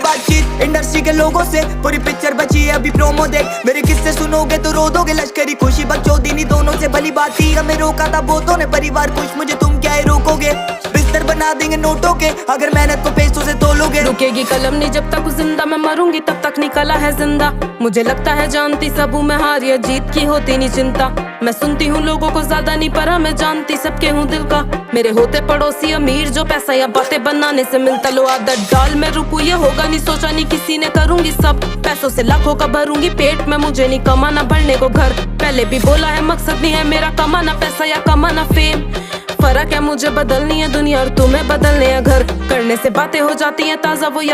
बातचीत इंडस्ट्री के लोगों से, पूरी पिक्चर बची है अभी प्रोमो देख। मेरे किस्से सुनोगे तो रो दोगे, लश्करी खुशी बकचोदी दोनों से भली बात थी। हमें रोका था बहुतों ने, परिवार खुश मुझे तुम क्या ही रोकोगे। बिस्तर बना देंगे नोटों के अगर मेहनत को पैसों से तोलोगे। रुकेगी कलम नहीं जब तक जिंदा, मैं मरूंगी तब तक नहीं कला है जिंदा। मुझे लगता है जानती सब हूँ मैं, हार या जीत की होती नहीं चिंता। मैं सुनती हूँ लोगों को ज्यादा नहीं परा, मैं जानती सबके हूँ दिल का। मेरे होते पड़ोसी अमीर जो पैसा या बातें बनाने से मिलता, लो आदत डाल मैं रुकू ये होगा नहीं सोचा नहीं किसी ने, करूंगी सब पैसों से लाखों का भरूंगी पेट में। मुझे नहीं कमाना भरने को घर, पहले भी बोला है मकसद नहीं है मेरा कमाना पैसा या कमाना फेम। फर्क है मुझे बदलनी है दुनिया और तुम्हें बदलने हैं घर, करने से बातें हो जाती हैं ताजा वो याद।